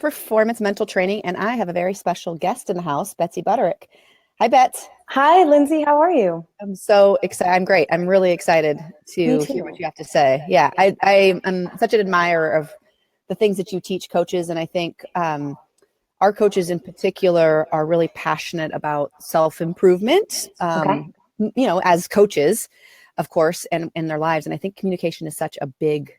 Performance Mental Training, and I have a very special guest in the house, Betsy Butterick. Hi, Bets. Hi, Lindsey. How are you? I'm so excited. I'm great. I'm really excited to hear what you have to say. Yeah, I'm such an admirer of the things that you teach coaches, and I think our coaches in particular are really passionate about self-improvement, as coaches, of course, and in their lives. And I think communication is such a big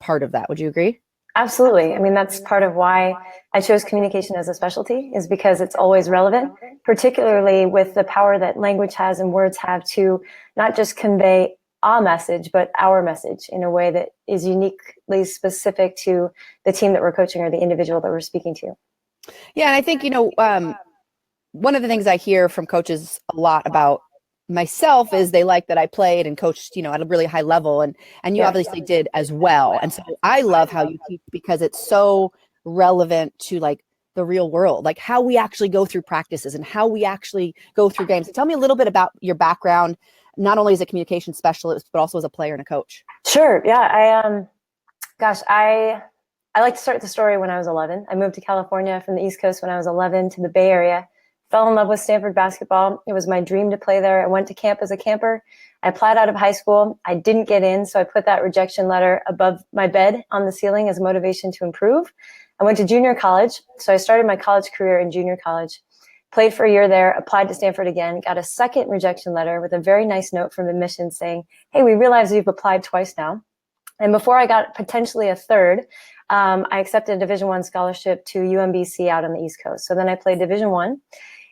part of that. Would you agree? Absolutely. I mean, that's part of why I chose communication as a specialty, is because it's always relevant, particularly with the power that language has and words have to not just convey a message, but our message in a way that is uniquely specific to the team that we're coaching or the individual that we're speaking to. Yeah, and I think, one of the things I hear from coaches a lot about myself is they like that I played and coached, at a really high level, and you obviously did as well. And so I love how you teach because it's so relevant to like the real world, like how we actually go through practices and how we actually go through games. Tell me a little bit about your background, not only as a communication specialist, but also as a player and a coach. Sure. Yeah. I like to start the story when I was 11. I moved to California from the East Coast when I was 11 to the Bay Area. Fell in love with Stanford basketball. It was my dream to play there. I went to camp as a camper. I applied out of high school. I didn't get in, so I put that rejection letter above my bed on the ceiling as motivation to improve. I went to junior college, so I started my college career in junior college. Played for a year there, applied to Stanford again, got a second rejection letter with a very nice note from admissions saying, hey, we realize you've applied twice now. And before I got potentially a third, I accepted a Division I scholarship to UMBC out on the East Coast. So then I played Division I.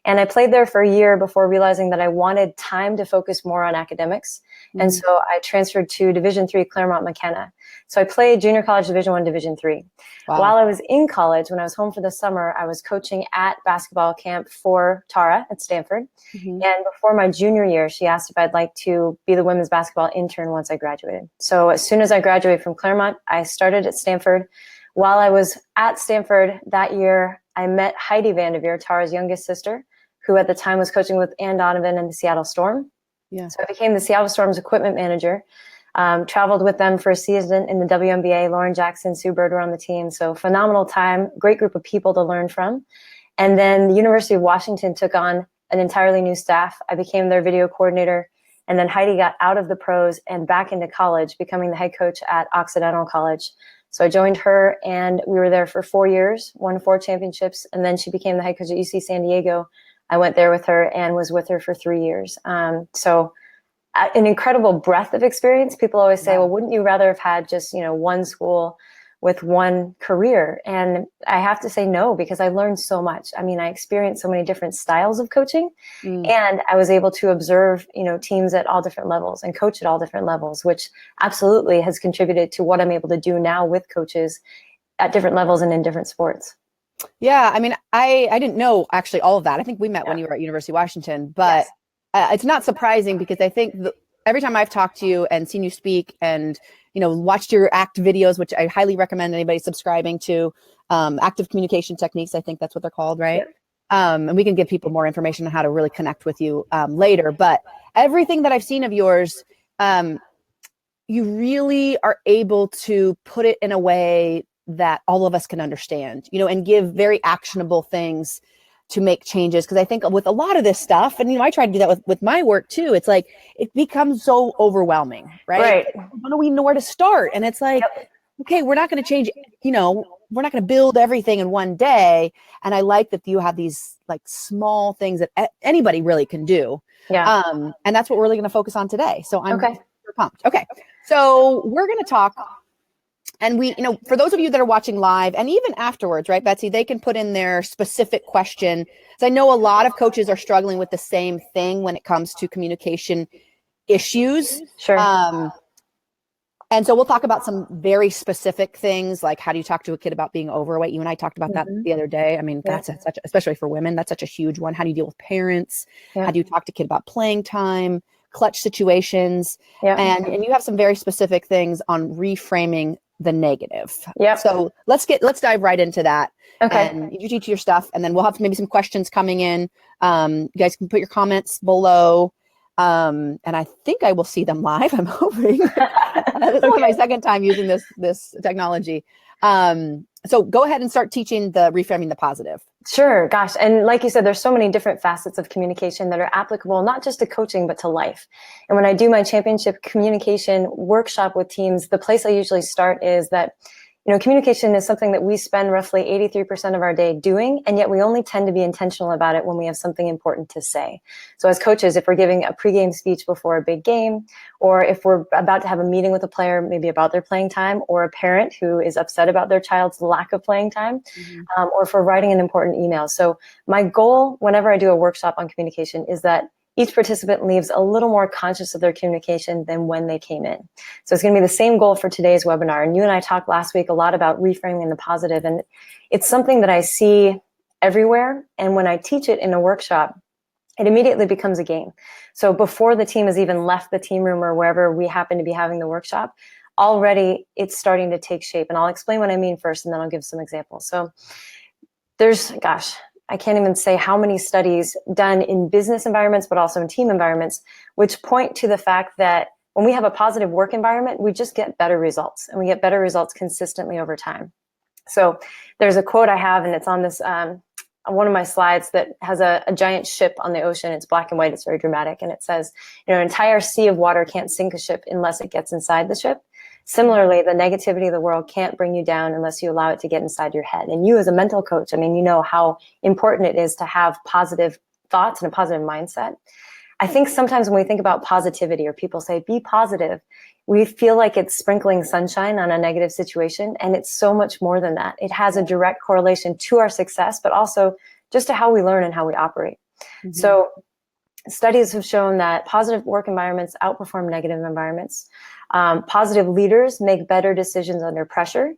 And I played there for a year before realizing that I wanted time to focus more on academics. Mm-hmm. And so I transferred to Division III Claremont McKenna. So I played junior college Division I, Division III. Wow. While I was in college, when I was home for the summer, I was coaching at basketball camp for Tara at Stanford. Mm-hmm. And before my junior year, she asked if I'd like to be the women's basketball intern once I graduated. So as soon as I graduated from Claremont, I started at Stanford. While I was at Stanford that year, I met Heidi Vanderveer, Tara's youngest sister, who at the time was coaching with Ann Donovan and the Seattle Storm. Yeah. So I became the Seattle Storm's equipment manager, traveled with them for a season in the WNBA. Lauren Jackson, Sue Bird were on the team. So phenomenal time, great group of people to learn from. And then the University of Washington took on an entirely new staff. I became their video coordinator. And then Heidi got out of the pros and back into college, becoming the head coach at Occidental College. So I joined her and we were there for 4 years, won 4 championships. And then she became the head coach at UC San Diego. I went there with her and was with her for 3 years. So an incredible breadth of experience. People always say, well, wouldn't you rather have had just, one school with one career? And I have to say no, because I learned so much. I mean, I experienced so many different styles of coaching and I was able to observe, teams at all different levels and coach at all different levels, which absolutely has contributed to what I'm able to do now with coaches at different levels and in different sports. Yeah, I mean, I didn't know actually all of that. I think we met when you were at University of Washington, but it's not surprising because I think every time I've talked to you and seen you speak and, watched your ACT videos, which I highly recommend anybody subscribing to, active communication techniques, I think that's what they're called, right? Yeah. And we can give people more information on how to really connect with you later. But everything that I've seen of yours, you really are able to put it in a way that all of us can understand, and give very actionable things to make changes. Because I think with a lot of this stuff, and, I try to do that with my work too, it's like, it becomes so overwhelming, right? When do we know where to start? And it's like, okay, we're not going to change, we're not going to build everything in one day. And I like that you have these like small things that anybody really can do. Yeah. And that's what we're really going to focus on today. So I'm super pumped. Okay. So we're going to talk. And we, for those of you that are watching live and even afterwards, right, Betsy, they can put in their specific question. So I know a lot of coaches are struggling with the same thing when it comes to communication issues. Sure. And so we'll talk about some very specific things, like how do you talk to a kid about being overweight? You and I talked about that the other day. I mean, that's such, especially for women, that's such a huge one. How do you deal with parents? How do you talk to a kid about playing time, clutch situations? And you have some very specific things on reframing the negative. So let's dive right into that. Okay. And you teach your stuff, and then we'll have maybe some questions coming in. You guys can put your comments below. And I think I will see them live. I'm hoping. This is my second time using this technology. So go ahead and start teaching the reframing the positive. Sure. Gosh. And like you said, there's so many different facets of communication that are applicable, not just to coaching, but to life. And when I do my championship communication workshop with teams, the place I usually start is that, communication is something that we spend roughly 83% of our day doing, and yet we only tend to be intentional about it when we have something important to say. So as coaches, if we're giving a pregame speech before a big game, or if we're about to have a meeting with a player, maybe about their playing time, or a parent who is upset about their child's lack of playing time, or if we're writing an important email. So my goal whenever I do a workshop on communication is that each participant leaves a little more conscious of their communication than when they came in. So it's going to be the same goal for today's webinar. And you and I talked last week a lot about reframing the positive, and it's something that I see everywhere. And when I teach it in a workshop, it immediately becomes a game. So before the team has even left the team room or wherever we happen to be having the workshop, already it's starting to take shape. And I'll explain what I mean first, and then I'll give some examples. So I can't even say how many studies done in business environments, but also in team environments, which point to the fact that when we have a positive work environment, we just get better results, and we get better results consistently over time. So there's a quote I have, and it's on this, on one of my slides, that has a giant ship on the ocean. It's black and white. It's very dramatic. And it says, an entire sea of water can't sink a ship unless it gets inside the ship. Similarly, the negativity of the world can't bring you down unless you allow it to get inside your head. And you as a mental coach, you know how important it is to have positive thoughts and a positive mindset. I think sometimes when we think about positivity, or people say, be positive, we feel like it's sprinkling sunshine on a negative situation. And it's so much more than that. It has a direct correlation to our success, but also just to how we learn and how we operate. Mm-hmm. So studies have shown that positive work environments outperform negative environments. Positive leaders make better decisions under pressure,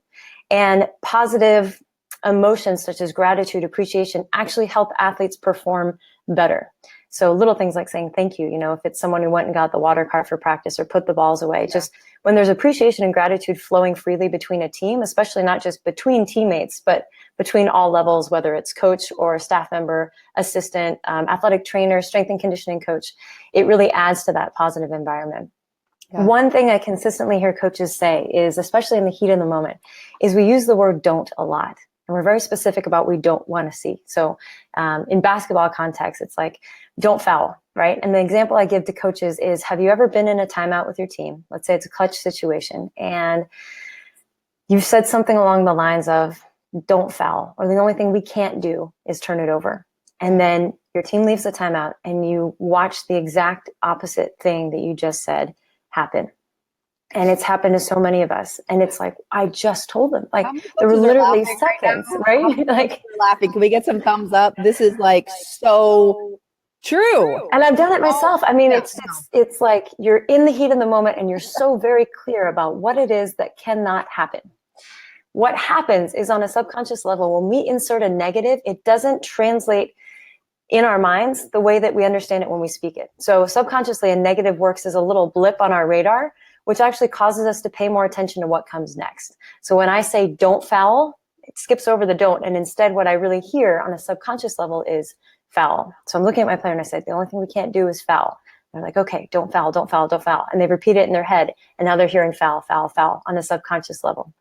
and positive emotions such as gratitude, appreciation actually help athletes perform better. So little things like saying thank you, if it's someone who went and got the water cart for practice or put the balls away, just when there's appreciation and gratitude flowing freely between a team, especially not just between teammates, but between all levels, whether it's coach or staff member, assistant, athletic trainer, strength and conditioning coach, it really adds to that positive environment. Yeah. One thing I consistently hear coaches say is, especially in the heat of the moment, is we use the word don't a lot. And we're very specific about what we don't want to see. So in basketball context, it's like, don't foul, right? And the example I give to coaches is, have you ever been in a timeout with your team? Let's say it's a clutch situation, and you've said something along the lines of, don't foul, or the only thing we can't do is turn it over. And then your team leaves the timeout, and you watch the exact opposite thing that you just said happen. And it's happened to so many of us. And it's like, I just told them, like, there were literally seconds, right? Like, laughing. Can we get some thumbs up? This is like so true. And I've done it myself. It's like you're in the heat of the moment, and you're so very clear about what it is that cannot happen. What happens is, on a subconscious level, when we insert a negative, it doesn't translate in our minds the way that we understand it when we speak it. So subconsciously, a negative works as a little blip on our radar, which actually causes us to pay more attention to what comes next. So when I say don't foul, it skips over the don't. And instead, what I really hear on a subconscious level is foul. So I'm looking at my player and I say, the only thing we can't do is foul. They're like, okay, don't foul, don't foul, don't foul. And they repeat it in their head. And now they're hearing foul, foul, foul on a subconscious level.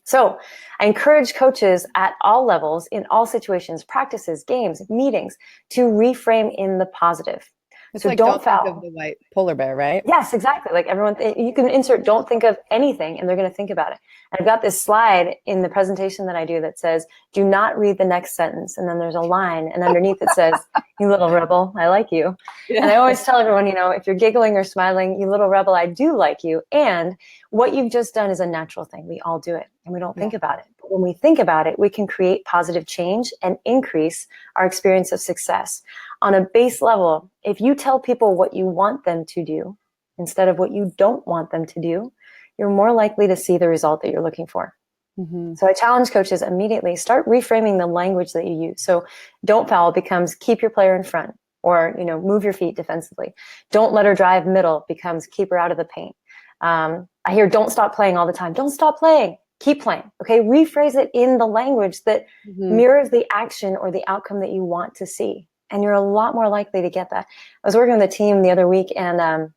So I encourage coaches at all levels, in all situations, practices, games, meetings, to reframe in the positive. It's so like, don't foul. Think of the white polar bear, right? Yes, exactly. Like everyone, you can insert don't think of anything, and they're going to think about it. And I've got this slide in the presentation that I do that says, do not read the next sentence. And then there's a line, and underneath it says, you little rebel, I like you. Yeah. And I always tell everyone, if you're giggling or smiling, you little rebel, I do like you. And what you've just done is a natural thing. We all do it, and we don't think about it. But when we think about it, we can create positive change and increase our experience of success. On a base level, if you tell people what you want them to do instead of what you don't want them to do, you're more likely to see the result that you're looking for. Mm-hmm. So I challenge coaches immediately, start reframing the language that you use. So don't foul becomes keep your player in front, or, move your feet defensively. Don't let her drive middle becomes keep her out of the paint. I hear don't stop playing all the time. Don't stop playing. Keep playing. Okay. Rephrase it in the language that mirrors the action or the outcome that you want to see. And you're a lot more likely to get that. I was working with a team the other week, and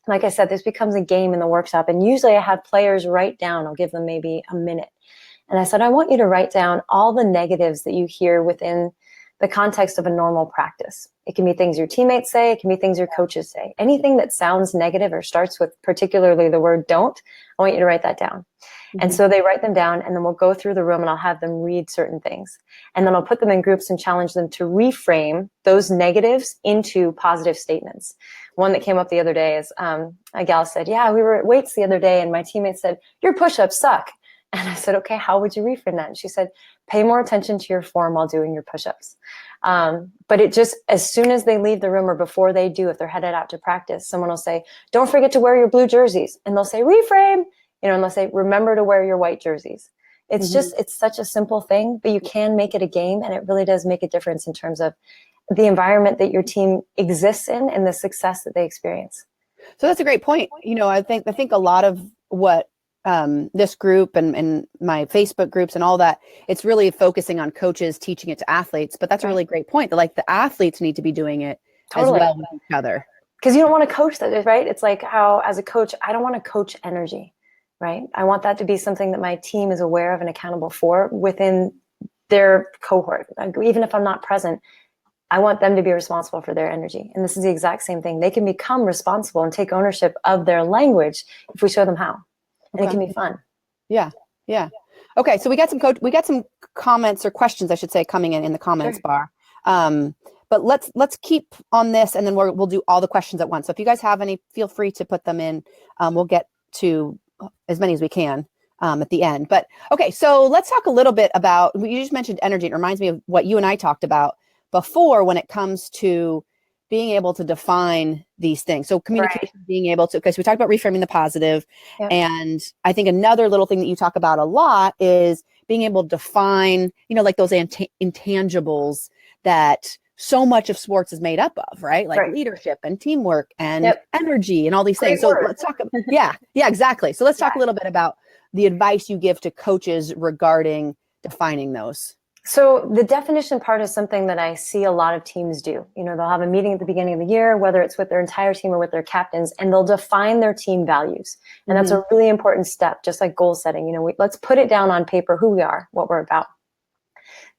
like I said, this becomes a game in the workshop. And usually I have players write down, I'll give them maybe a minute. And I said, I want you to write down all the negatives that you hear within the context of a normal practice. It can be things your teammates say. It can be things your coaches say. Anything that sounds negative or starts with particularly the word don't, I want you to write that down. And so they write them down, and then we'll go through the room and I'll have them read certain things. And then I'll put them in groups and challenge them to reframe those negatives into positive statements. One that came up the other day is a gal said, yeah, we were at weights the other day and my teammate said, your push-ups suck. And I said, okay, how would you reframe that? And she said, pay more attention to your form while doing your push-ups. But it just, as soon as they leave the room or before they do, if they're headed out to practice, someone will say, don't forget to wear your blue jerseys. And they'll say, reframe, and they'll say, remember to wear your white jerseys. It's just, it's such a simple thing, but you can make it a game, and it really does make a difference in terms of the environment that your team exists in and the success that they experience. So that's a great point. I think a lot of what this group and my Facebook groups and all that, it's really focusing on coaches teaching it to athletes, but that's a really great point. Like the athletes need to be doing it as well with each other. Because you don't want to coach that, right? It's like how, as a coach, I don't want to coach energy, right? I want that to be something that my team is aware of and accountable for within their cohort. Even if I'm not present, I want them to be responsible for their energy. And this is the exact same thing. They can become responsible and take ownership of their language if we show them how. And it can be fun. Yeah. Okay. So we got some comments or questions, I should say, coming in the comments bar. But let's keep on this, and then we'll do all the questions at once. So if you guys have any, feel free to put them in. We'll get to as many as we can at the end. But okay, so let's talk a little bit about, you just mentioned energy. It reminds me of what you and I talked about before when it comes to being able to define these things. So communication, being able to, because we talked about reframing the positive. And I think another little thing that you talk about a lot is being able to define, like those intangibles that so much of sports is made up of, right? Like leadership and teamwork and energy and all these things. So let's talk about, exactly. So let's talk a little bit about the advice you give to coaches regarding defining those. So the definition part is something that I see a lot of teams do. They'll have a meeting at the beginning of the year, whether it's with their entire team or with their captains, and they'll define their team values. And that's a really important step, just like goal setting. Let's put it down on paper, who we are, what we're about.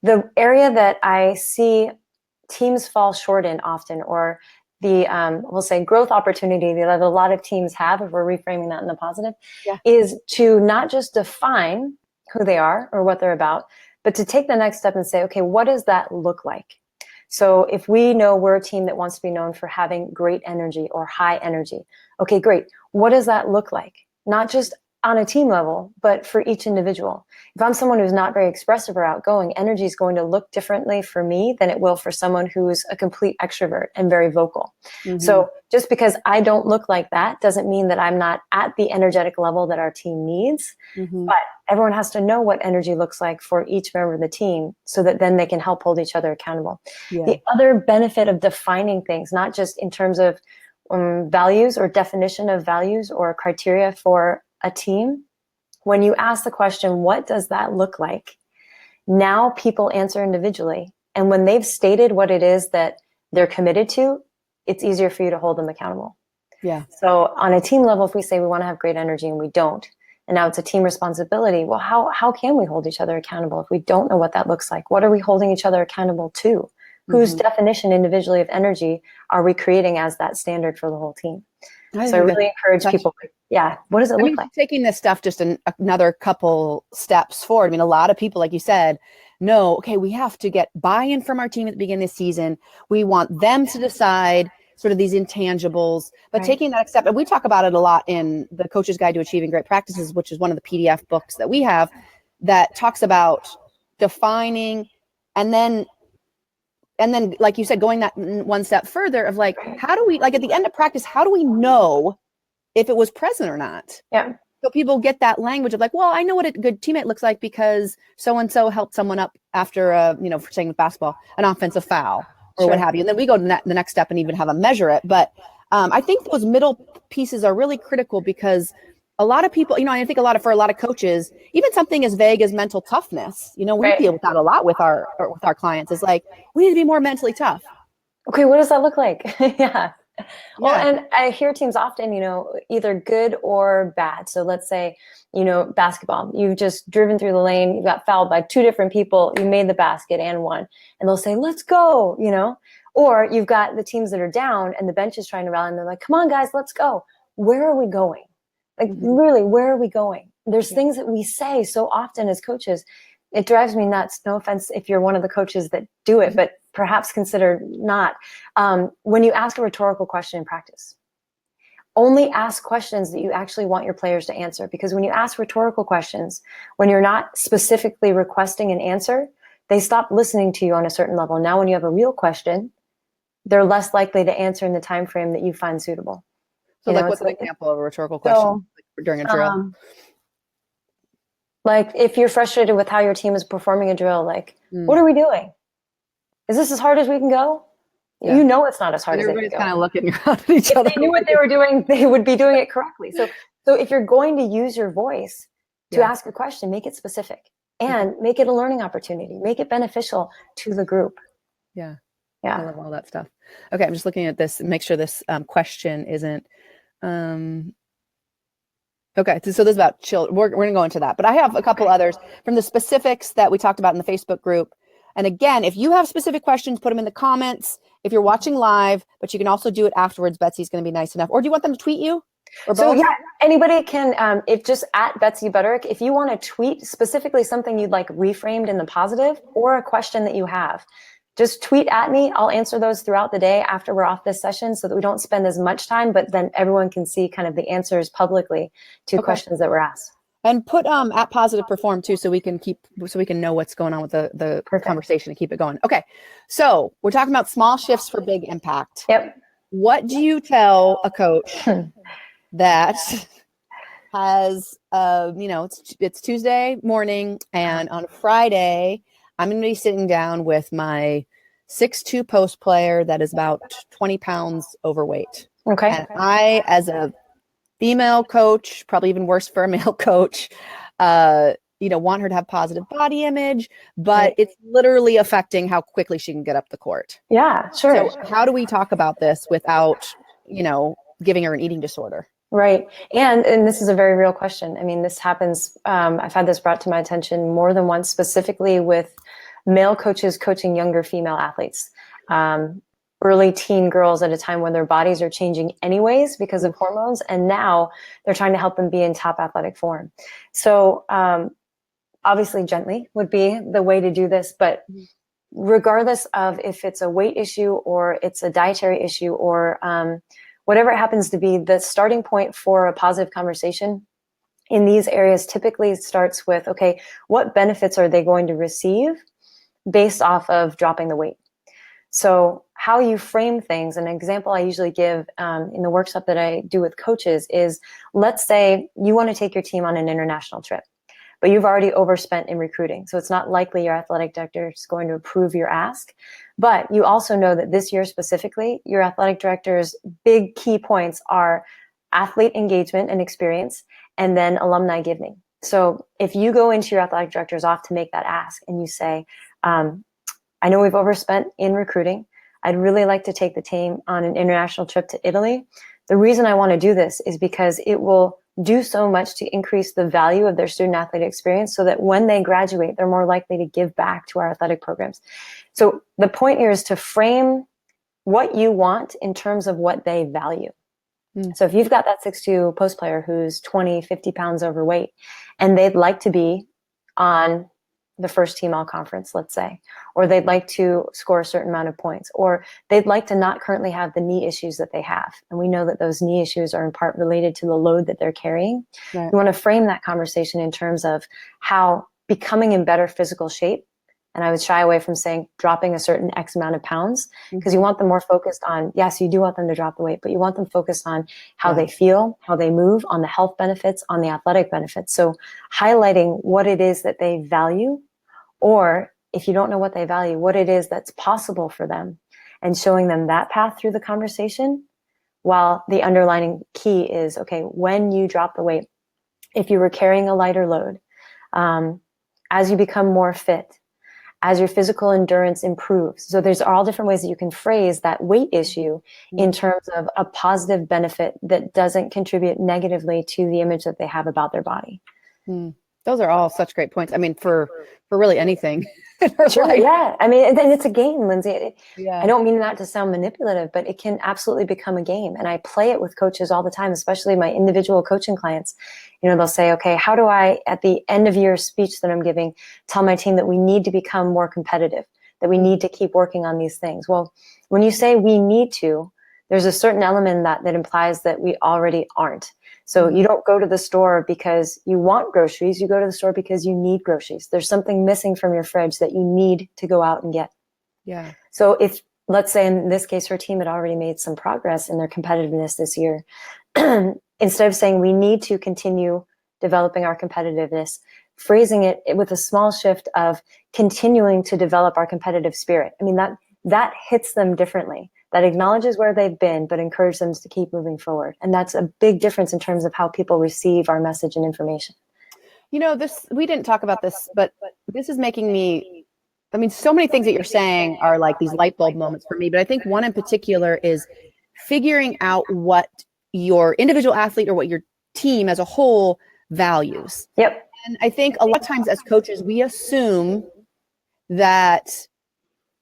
The area that I see teams fall short in often, or the, we'll say growth opportunity that a lot of teams have, if we're reframing that in the positive, is to not just define who they are or what they're about, but to take the next step and say, okay, what does that look like? So if we know we're a team that wants to be known for having great energy or high energy, okay, great. What does that look like? Not just on a team level, but for each individual. If I'm someone who's not very expressive or outgoing, energy is going to look differently for me than it will for someone who's a complete extrovert and very vocal. So just because I don't look like that doesn't mean that I'm not at the energetic level that our team needs, but everyone has to know what energy looks like for each member of the team so that then they can help hold each other accountable. The other benefit of defining things, not just in terms of values or definition of values or criteria for a team, when you ask the question, what does that look like? Now people answer individually. And when they've stated what it is that they're committed to, it's easier for you to hold them accountable. So on a team level, if we say we want to have great energy and we don't, and now it's a team responsibility, well, how can we hold each other accountable if we don't know what that looks like? What are we holding each other accountable to? Whose definition individually of energy are we creating as that standard for the whole team? So I really encourage people, what does it look like? Taking this stuff just another couple steps forward. I mean, a lot of people, like you said, know, okay, we have to get buy-in from our team at the beginning of the season. We want them to decide sort of these intangibles, but taking that step, and we talk about it a lot in the Coach's Guide to Achieving Great Practices, which is one of the PDF books that we have that talks about defining and then, like you said, going that one step further of like, how do we, like at the end of practice, how do we know if it was present or not? So people get that language of like, well, I know what a good teammate looks like because so-and-so helped someone up after for saying with basketball, an offensive foul or what have you. And then we go to the next step and even have them measure it. But I think those middle pieces are really critical because a lot of people, I think for a lot of coaches, even something as vague as mental toughness, we deal with that a lot with our clients is like, we need to be more mentally tough. Okay. What does that look like? Well, Yeah. and I hear teams often, either good or bad. So let's say, basketball, you've just driven through the lane, you got fouled by two different people, you made the basket and won. And they'll say, let's go, Or you've got the teams that are down and the bench is trying to rally and they're like, come on, guys, let's go. Where are we going? Like, really, where are we going? There's things that we say so often as coaches. It drives me nuts. No offense if you're one of the coaches that do it, but perhaps consider not. When you ask a rhetorical question in practice, only ask questions that you actually want your players to answer. Because when you ask rhetorical questions, when you're not specifically requesting an answer, they stop listening to you on a certain level. Now, when you have a real question, they're less likely to answer in the time frame that you find suitable. So what's an example of a rhetorical question during a drill? Like if you're frustrated with how your team is performing a drill, like, what are we doing? Is this as hard as we can go? Yeah. It's not as hard as they can go. Everybody's kind of looking around at each other. If they knew what they were doing, they would be doing it correctly. So if you're going to use your voice to ask a question, make it specific and make it a learning opportunity. Make it beneficial to the group. Yeah. I love all that stuff. Okay, I'm just looking at this and make sure this question isn't. Okay, so this is about children. We're going to go into that. But I have a couple others from the specifics that we talked about in the Facebook group. And again, if you have specific questions, put them in the comments. If you're watching live, but you can also do it afterwards. Betsy's going to be nice enough. Or do you want them to tweet you? Or both? So yeah, anybody can, if just at Betsy Butterick, if you want to tweet specifically something you'd like reframed in the positive or a question that you have, just tweet at me. I'll answer those throughout the day after we're off this session so that we don't spend as much time, but then everyone can see kind of the answers publicly to questions that were asked. And put at Positive Perform too, so we can know what's going on with the conversation and keep it going. Okay, so we're talking about small shifts for big impact. Yep. What do you tell a coach that has it's Tuesday morning and on Friday I'm going to be sitting down with my 6'2" post player that is about 20 pounds overweight. Okay. And I, as a female coach, probably even worse for a male coach, want her to have positive body image, but it's literally affecting how quickly she can get up the court. Yeah, sure. So how do we talk about this without, giving her an eating disorder? Right. And this is a very real question. I mean, this happens. I've had this brought to my attention more than once, specifically with male coaches coaching younger female athletes, early teen girls at a time when their bodies are changing anyways because of hormones. And now they're trying to help them be in top athletic form. So obviously gently would be the way to do this. But regardless of if it's a weight issue or it's a dietary issue or whatever it happens to be, the starting point for a positive conversation in these areas typically starts with, okay, what benefits are they going to receive based off of dropping the weight? So how you frame things, an example I usually give in the workshop that I do with coaches is, let's say you want to take your team on an international trip, but you've already overspent in recruiting. So it's not likely your athletic director is going to approve your ask. But you also know that this year specifically, your athletic director's big key points are athlete engagement and experience, and then alumni giving. So if you go into your athletic director's office to make that ask and you say, I know we've overspent in recruiting. I'd really like to take the team on an international trip to Italy. The reason I want to do this is because it will do so much to increase the value of their student athlete experience so that when they graduate, they're more likely to give back to our athletic programs. So the point here is to frame what you want in terms of what they value. So if you've got that 6'2" post player who's 20, 50 pounds overweight, and they'd like to be on the first team all conference, let's say, or they'd like to score a certain amount of points, or they'd like to not currently have the knee issues that they have. And we know that those knee issues are in part related to the load that they're carrying. Right. You want to frame that conversation in terms of how becoming in better physical shape. And I would shy away from saying dropping a certain X amount of pounds, because you want them more focused on, yes, you do want them to drop the weight, but you want them focused on how they feel, how they move, on the health benefits, on the athletic benefits. So highlighting what it is that they value, or if you don't know what they value, what it is that's possible for them, and showing them that path through the conversation, while the underlining key is, okay, when you drop the weight, if you were carrying a lighter load, as you become more fit, as your physical endurance improves. So there's all different ways that you can phrase that weight issue in terms of a positive benefit that doesn't contribute negatively to the image that they have about their body. Those are all such great points. I mean, for really anything. Sure, yeah. I mean, and it's a game, Lindsay. Yeah. I don't mean that to sound manipulative, but it can absolutely become a game. And I play it with coaches all the time, especially my individual coaching clients. You know, they'll say, okay, how do I, at the end of year speech that I'm giving, tell my team that we need to become more competitive, that we need to keep working on these things? Well, when you say we need to, there's a certain element that implies that we already aren't. So you don't go to the store because you want groceries. You go to the store because you need groceries. There's something missing from your fridge that you need to go out and get. Yeah. So if, let's say in this case, her team had already made some progress in their competitiveness this year, instead of saying we need to continue developing our competitiveness, phrasing it with a small shift of continuing to develop our competitive spirit. I mean, that hits them differently. That acknowledges where they've been, but encourages them to keep moving forward. And that's a big difference in terms of how people receive our message and information. You know, we didn't talk about this, but this is making me, I mean, so many things that you're saying are like these light bulb moments for me, but I think one in particular is figuring out what your individual athlete or what your team as a whole values. Yep. And I think a lot of times as coaches, we assume that,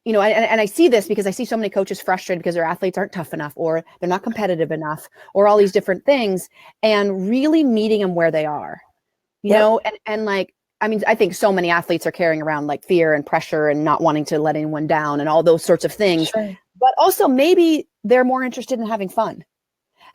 you know, and I see this because I see so many coaches frustrated because their athletes aren't tough enough or they're not competitive enough or all these different things, and really meeting them where they are, you know, and like, I mean, I think so many athletes are carrying around like fear and pressure and not wanting to let anyone down and all those sorts of things. Sure. But also maybe they're more interested in having fun.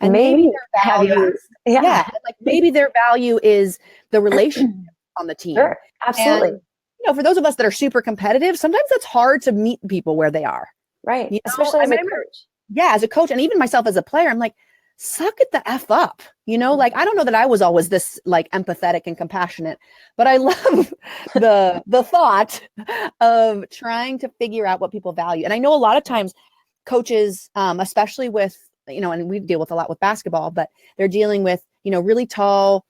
And maybe their value, like maybe their value is the relationship on the team. Sure, absolutely. And, you know, for those of us that are super competitive, sometimes it's hard to meet people where they are. Right. You know? Especially as a coach. Yeah, as a coach, and even myself as a player, I'm like, suck it the F up. You know, like, I don't know that I was always this like empathetic and compassionate, but I love the thought of trying to figure out what people value. And I know a lot of times coaches, especially with, you know, and we deal with a lot with basketball, but they're dealing with, you know, really tall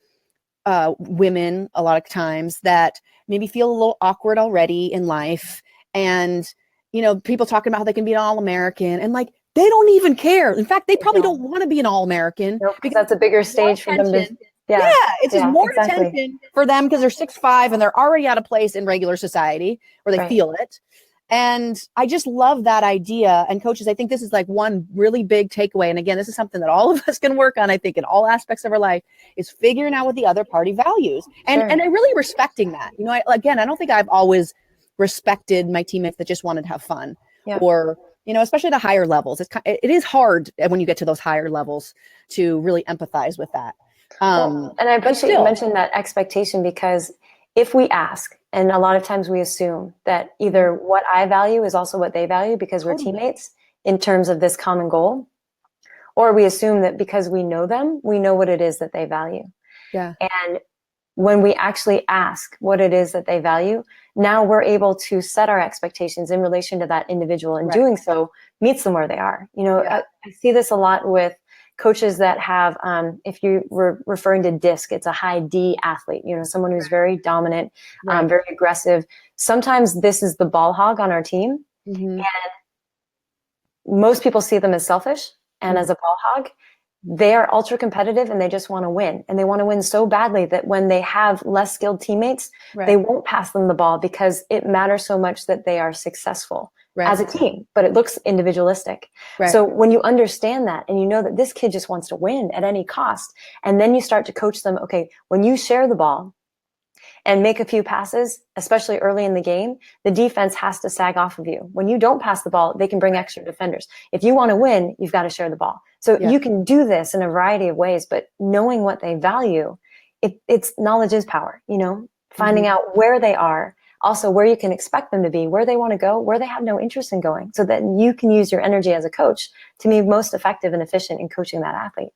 women a lot of times that maybe feel a little awkward already in life. And, you know, people talking about how they can be an All-American and like, they don't even care. In fact, they probably don't want to be an All-American. Nope, because that's a bigger stage for them to, it's just more attention for them because they're 6'5" and they're already out of place in regular society where they feel it. And I just love that idea. And coaches, I think this is like one really big takeaway. And again, this is something that all of us can work on, I think, in all aspects of our life, is figuring out what the other party values. And and I really respecting that. You know, I don't think I've always respected my teammates that just wanted to have fun or, you know, especially the higher levels. It is hard when you get to those higher levels to really empathize with that. And I appreciate you mentioned that expectation, because if we ask, and a lot of times we assume that either what I value is also what they value because we're teammates in terms of this common goal, or we assume that because we know them, we know what it is that they value. Yeah. And when we actually ask what it is that they value, now we're able to set our expectations in relation to that individual, and doing so meets them where they are. You know, I see this a lot with coaches that have, if you were referring to DISC, it's a high D athlete, you know, someone who's very dominant, very aggressive. Sometimes this is the ball hog on our team. And most people see them as selfish and as a ball hog. They are ultra competitive and they just want to win. And they want to win so badly that when they have less skilled teammates, they won't pass them the ball because it matters so much that they are successful as a team, but it looks individualistic. So when you understand that and you know that this kid just wants to win at any cost, and then you start to coach them, okay, when you share the ball and make a few passes, especially early in the game, the defense has to sag off of you. When you don't pass the ball, they can bring extra defenders. If you want to win, you've got to share the ball. So you can do this in a variety of ways, but knowing what they value, it's knowledge is power, you know, finding out where they are, also where you can expect them to be, where they want to go, where they have no interest in going, so that you can use your energy as a coach to be most effective and efficient in coaching that athlete.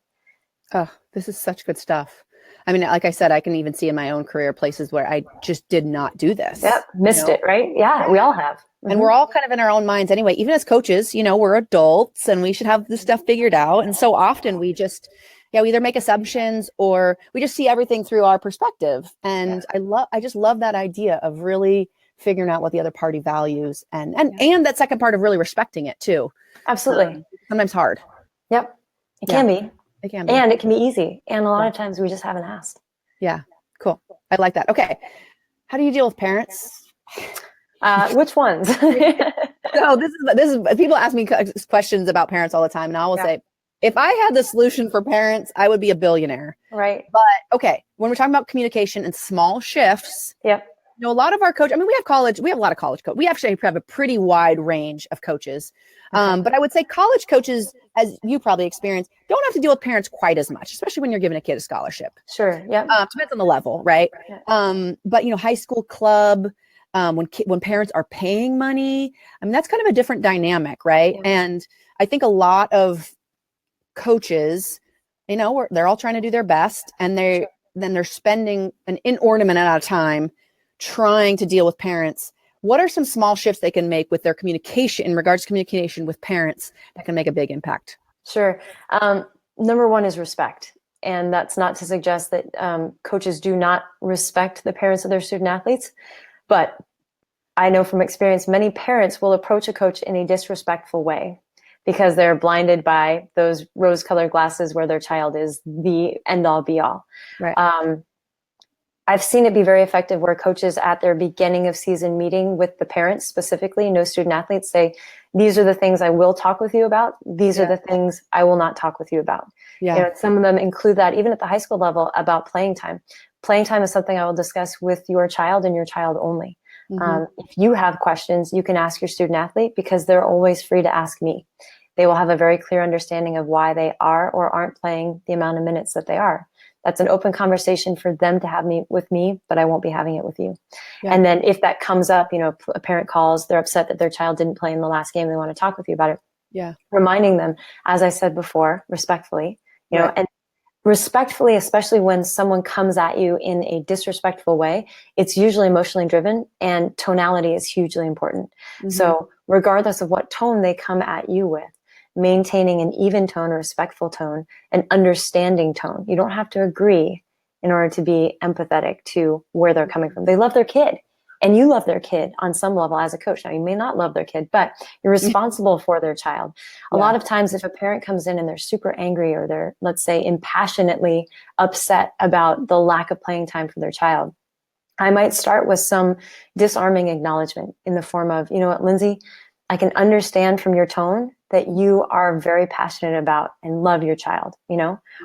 Oh, this is such good stuff. I mean, like I said, I can even see in my own career places where I just did not do this. Yep, missed it, right? Yeah, we all have. And we're all kind of in our own minds anyway. Even as coaches, you know, we're adults and we should have this stuff figured out. And so often we just, we either make assumptions or we just see everything through our perspective. And I just love that idea of really figuring out what the other party values and that second part of really respecting it too. Absolutely. Sometimes hard. Yep. It can be. It can be. And it can be easy. And a lot of times we just haven't asked. Yeah. Cool. I like that. Okay. How do you deal with parents? Which ones? So this is people ask me questions about parents all the time, and I will say, if I had the solution for parents, I would be a billionaire. Right. But okay, when we're talking about communication and small shifts, yep. You know, a lot of our coaches, I mean, we have a lot of college coaches. We actually have a pretty wide range of coaches. But I would say college coaches, as you probably experienced, don't have to deal with parents quite as much, especially when you're giving a kid a scholarship. Sure. Yeah. Depends on the level, right? Yeah. But high school club, when parents are paying money, I mean, that's kind of a different dynamic, right? Yeah. And I think a lot of coaches, they're all trying to do their best, and they're spending an inordinate amount of time trying to deal with parents. What are some small shifts they can make with their communication in regards to communication with parents that can make a big impact? Sure. Number one is respect. And that's not to suggest that coaches do not respect the parents of their student athletes. But I know from experience, many parents will approach a coach in a disrespectful way because they're blinded by those rose-colored glasses where their child is the end-all be-all. Right. I've seen it be very effective where coaches at their beginning of season meeting with the parents, specifically no student athletes, say, these are the things I will talk with you about. These are the things I will not talk with you about. Yeah. Some of them include that even at the high school level about playing time. Playing time is something I will discuss with your child and your child only. Mm-hmm. If you have questions, you can ask your student athlete because they're always free to ask me. They will have a very clear understanding of why they are or aren't playing the amount of minutes that they are. That's an open conversation for them to have with me, but I won't be having it with you. Yeah. And then if that comes up, a parent calls, they're upset that their child didn't play in the last game. They want to talk with you about it. Yeah. Reminding them, as I said before, respectfully, and respectfully, especially when someone comes at you in a disrespectful way, it's usually emotionally driven and tonality is hugely important. Mm-hmm. So regardless of what tone they come at you with, maintaining an even tone, a respectful tone, an understanding tone. You don't have to agree in order to be empathetic to where they're coming from. They love their kid, and you love their kid on some level as a coach. Now, you may not love their kid, but you're responsible for their child. A lot of times, if a parent comes in and they're super angry or they're, let's say, impassionately upset about the lack of playing time for their child, I might start with some disarming acknowledgement in the form of, you know what, Lindsey, I can understand from your tone that you are very passionate about and love your child,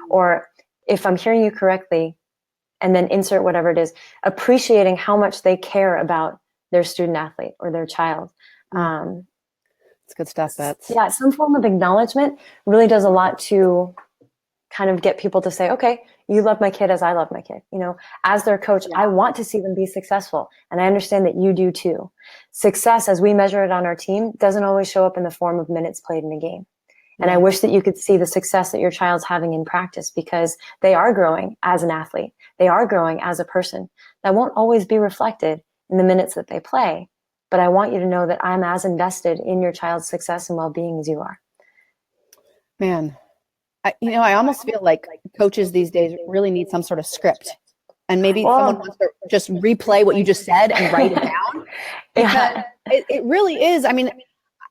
or if I'm hearing you correctly, and then insert whatever it is, appreciating how much they care about their student athlete or their child. It's good stuff, Bets. Yeah, some form of acknowledgement really does a lot to kind of get people to say, okay, you love my kid as I love my kid. As their coach, I want to see them be successful. And I understand that you do too. Success, as we measure it on our team, doesn't always show up in the form of minutes played in a game. And I wish that you could see the success that your child's having in practice because they are growing as an athlete. They are growing as a person. That won't always be reflected in the minutes that they play. But I want you to know that I'm as invested in your child's success and well-being as you are. Man. I almost feel like coaches these days really need some sort of script, and maybe someone wants to just replay what you just said and write it down. Because it really is. I mean,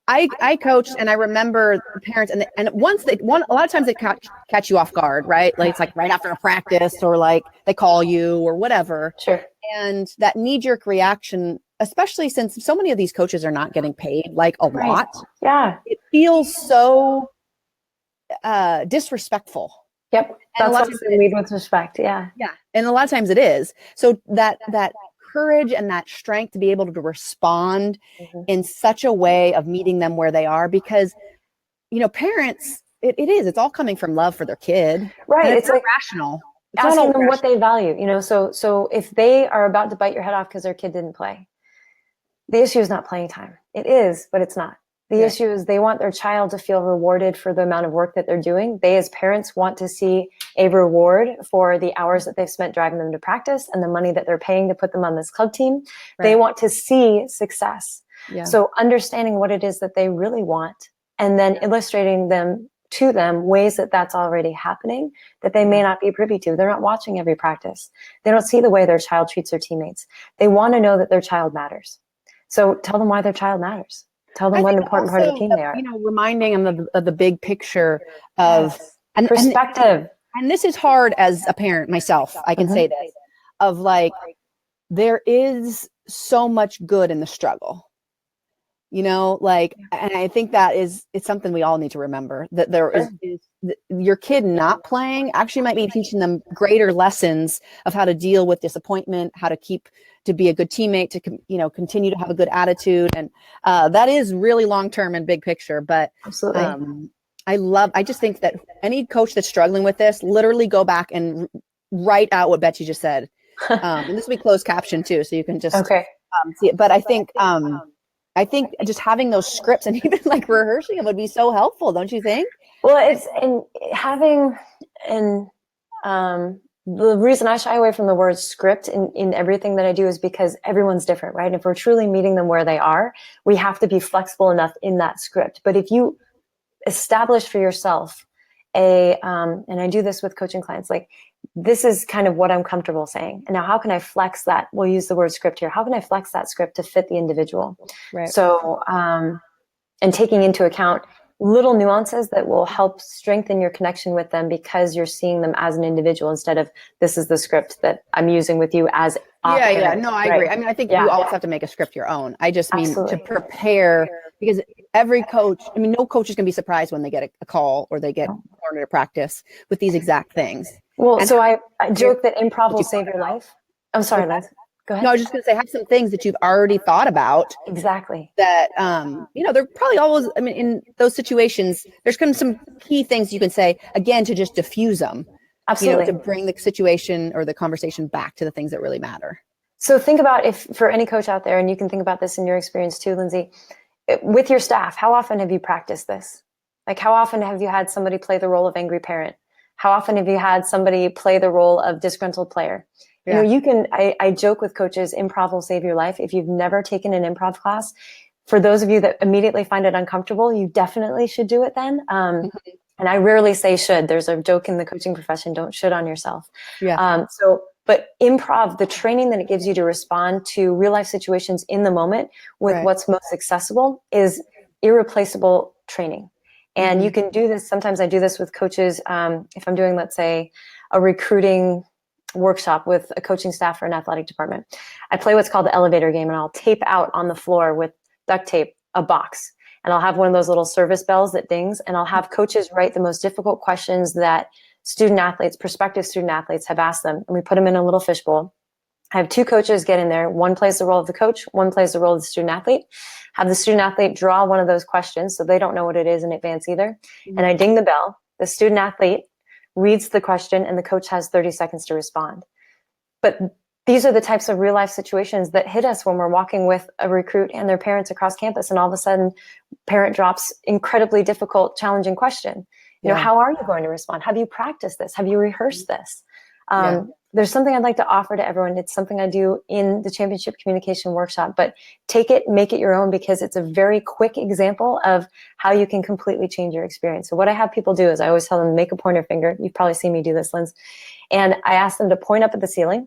I coached, and I remember the parents, and once a lot of times they catch you off guard, right? Like it's like right after a practice, or like they call you or whatever. Sure. And that knee-jerk reaction, especially since so many of these coaches are not getting paid like a lot. Yeah. It feels so disrespectful. Yep. That's what we lead with respect. Yeah. Yeah. And a lot of times it is. So that courage and that strength to be able to respond in such a way of meeting them where they are, because, parents, it's all coming from love for their kid. Right. It's like rational. It's asking them what they value, so if they are about to bite your head off because their kid didn't play, the issue is not playing time. It is, but it's not. The issue is they want their child to feel rewarded for the amount of work that they're doing. They, as parents, want to see a reward for the hours that they've spent driving them to practice and the money that they're paying to put them on this club team. Right. They want to see success. Yeah. So understanding what it is that they really want and then illustrating to them ways that that's already happening that they may not be privy to. They're not watching every practice. They don't see the way their child treats their teammates. They want to know that their child matters. So tell them why their child matters. Tell them what an important part of the team they are. Reminding them of the big picture of perspective. And this is hard as a parent myself. I can say this of like, there is so much good in the struggle, and I think it's something we all need to remember, that there is your kid not playing actually might be teaching them greater lessons of how to deal with disappointment, how to be a good teammate, to continue to have a good attitude. And that is really long-term and big picture, but absolutely. I just think that any coach that's struggling with this, literally go back and write out what Betsy just said. And this will be closed caption too, so you can just see it. But I think just having those scripts and even like rehearsing them would be so helpful, don't you think? Well, it's the reason I shy away from the word script in everything that I do is because everyone's different, right? If we're truly meeting them where they are, we have to be flexible enough in that script. But if you establish for yourself and I do this with coaching clients, like, this is kind of what I'm comfortable saying. And now how can I flex that? We'll use the word script here. How can I flex that script to fit the individual? Right. So, and taking into account little nuances that will help strengthen your connection with them because you're seeing them as an individual instead of this is the script that I'm using with you as parent. No, I agree. I mean, I think you always have to make a script your own. I just mean to prepare, because every coach, no coach is going to be surprised when they get a call or they get cornered at practice with these exact things. Well, so I joke that improv will save your life. I'm sorry, Liz. Go ahead. No, I was just going to say, have some things that you've already thought about. Exactly. That, they're probably always, in those situations, there's going to be some key things you can say, again, to just diffuse them. Absolutely. To bring the situation or the conversation back to the things that really matter. So think about, if for any coach out there, and you can think about this in your experience too, Lindsey, with your staff, how often have you practiced this? Like, how often have you had somebody play the role of angry parent? How often have you had somebody play the role of disgruntled player? Yeah. I joke with coaches, improv will save your life. If you've never taken an improv class, for those of you that immediately find it uncomfortable, you definitely should do it then. And I rarely say should. There's a joke in the coaching profession, don't should on yourself. Yeah. But improv, the training that it gives you to respond to real life situations in the moment with what's most accessible is irreplaceable training. And you can do this. Sometimes I do this with coaches. If I'm doing, let's say, a recruiting workshop with a coaching staff or an athletic department, I play what's called the elevator game, and I'll tape out on the floor with duct tape a box. And I'll have one of those little service bells that dings, and I'll have coaches write the most difficult questions that prospective student athletes have asked them. And we put them in a little fishbowl. I have two coaches get in there. One plays the role of the coach, one plays the role of the student athlete. Have the student athlete draw one of those questions so they don't know what it is in advance either. And I ding the bell. The student athlete reads the question and the coach has 30 seconds to respond. But these are the types of real life situations that hit us when we're walking with a recruit and their parents across campus, and all of a sudden parent drops incredibly difficult, challenging question. How are you going to respond? Have you practiced this? Have you rehearsed this? There's something I'd like to offer to everyone. It's something I do in the championship communication workshop, but take it, make it your own, because it's a very quick example of how you can completely change your experience. So what I have people do is I always tell them, make a pointer finger. You've probably seen me do this, Linz. And I ask them to point up at the ceiling.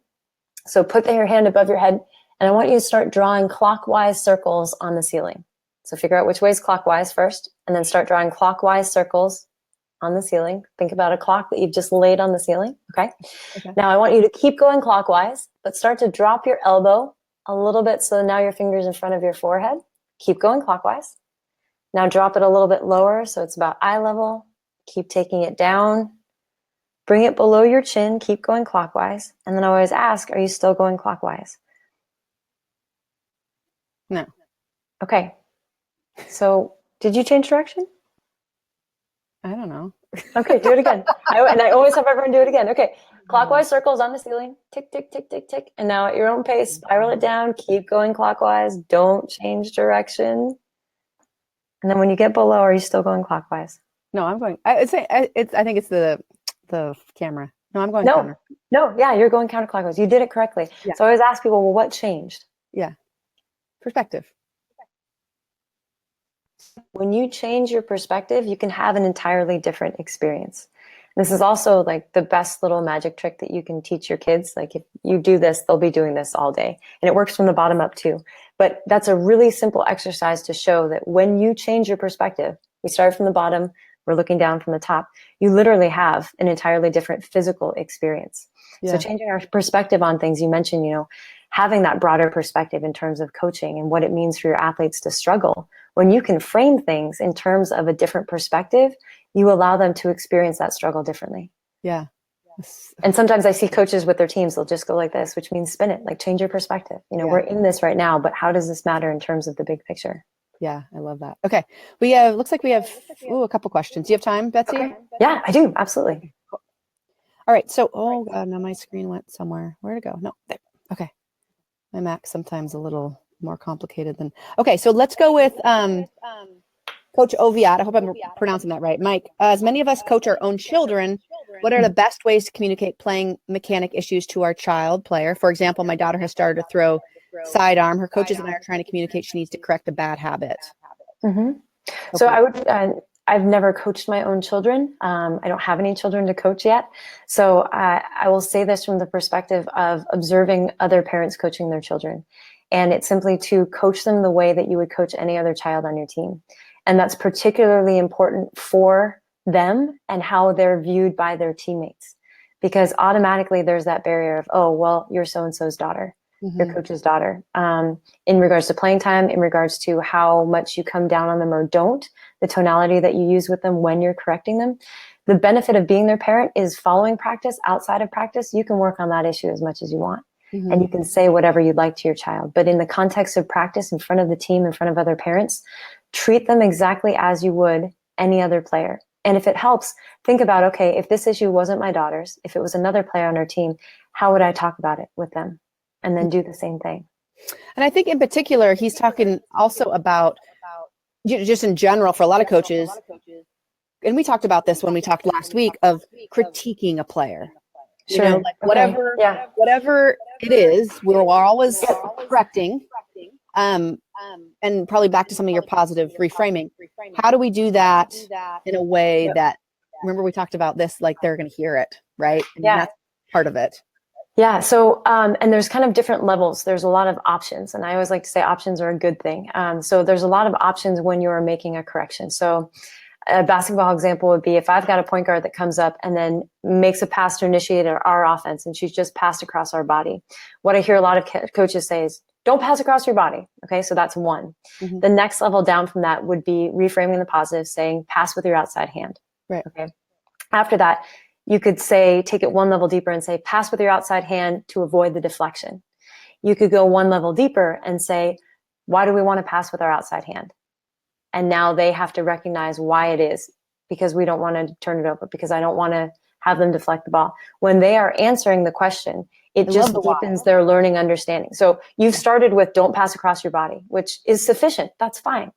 So put your hand above your head, and I want you to start drawing clockwise circles on the ceiling. So figure out which way is clockwise first, and then start drawing clockwise circles on the ceiling. Think about a clock that you've just laid on the ceiling. Okay. Now I want you to keep going clockwise, but start to drop your elbow a little bit. So now your finger's in front of your forehead. Keep going clockwise. Now drop it a little bit lower. So it's about eye level. Keep taking it down. Bring it below your chin. Keep going clockwise. And then I always ask, are you still going clockwise? No. Okay. So did you change direction? I don't know. Okay, do it again. And I always have everyone do it again. Okay, clockwise circles on the ceiling. Tick, tick, tick, tick, tick. And now at your own pace, spiral it down. Keep going clockwise. Don't change direction. And then when you get below, are you still going clockwise? No, I'm going. I think it's the camera. No, I'm going counter. No, yeah, you're going counterclockwise. You did it correctly. Yeah. So I always ask people, well, what changed? Yeah, perspective. When you change your perspective, you can have an entirely different experience. This is also like the best little magic trick that you can teach your kids. Like if you do this, they'll be doing this all day. And it works from the bottom up too. But that's a really simple exercise to show that when you change your perspective, we start from the bottom, we're looking down from the top, you literally have an entirely different physical experience. Yeah. So changing our perspective on things, you mentioned, having that broader perspective in terms of coaching and what it means for your athletes to struggle. When you can frame things in terms of a different perspective, you allow them to experience that struggle differently. Yeah. And sometimes I see coaches with their teams, they'll just go like this, which means spin it, like change your perspective. We're in this right now, but how does this matter in terms of the big picture? Yeah, I love that. Okay. We have, looks like we have a couple questions. Do you have time, Betsy? Okay. Yeah, I do. Absolutely. Cool. All right. So, oh God, now my screen went somewhere. Where'd it go? No, there. Okay. My Mac's sometimes a little more complicated than, okay. So let's go with, Coach Oviat. I hope I'm pronouncing that right. Mike, as many of us coach our own children, what are the best ways to communicate playing mechanic issues to our child player? For example, my daughter has started to throw sidearm. Her coaches and I are trying to communicate she needs to correct a bad habit. Mm-hmm. So I would, I've never coached my own children. I don't have any children to coach yet. So I will say this from the perspective of observing other parents coaching their children. And it's simply to coach them the way that you would coach any other child on your team. And that's particularly important for them and how they're viewed by their teammates. Because automatically there's that barrier of, oh, well, you're so-and-so's daughter, your coach's daughter. In regards to playing time, in regards to how much you come down on them or don't, the tonality that you use with them when you're correcting them. The benefit of being their parent is following practice, outside of practice, you can work on that issue as much as you want. And you can say whatever you'd like to your child. But in the context of practice, in front of the team, in front of other parents, treat them exactly as you would any other player. And if it helps, think about, okay, if this issue wasn't my daughter's, if it was another player on our team, how would I talk about it with them? And then do the same thing. And I think in particular, he's talking also about, just in general, for a lot of coaches, and we talked about this when we talked last week, of critiquing a player. Sure. Like whatever it is, we're always correcting. And probably back to some of your positive reframing. How do we do that in a way that, remember we talked about this, like they're going to hear it, right? And that's part of it. Yeah. So, and there's kind of different levels. There's a lot of options. And I always like to say options are a good thing. So there's a lot of options when you're making a correction. So a basketball example would be if I've got a point guard that comes up and then makes a pass to initiate our offense and she's just passed across our body. What I hear a lot of coaches say is, don't pass across your body. Okay, so that's one. The next level down from that would be reframing the positive, saying pass with your outside hand. Right. Okay. After that, you could say, take it one level deeper and say, pass with your outside hand to avoid the deflection. You could go one level deeper and say, why do we want to pass with our outside hand? And now they have to recognize why it is, because we don't want to turn it over, because I don't want to have them deflect the ball. When they are answering the question, it just deepens their learning understanding. So you've started with don't pass across your body, which is sufficient. That's fine.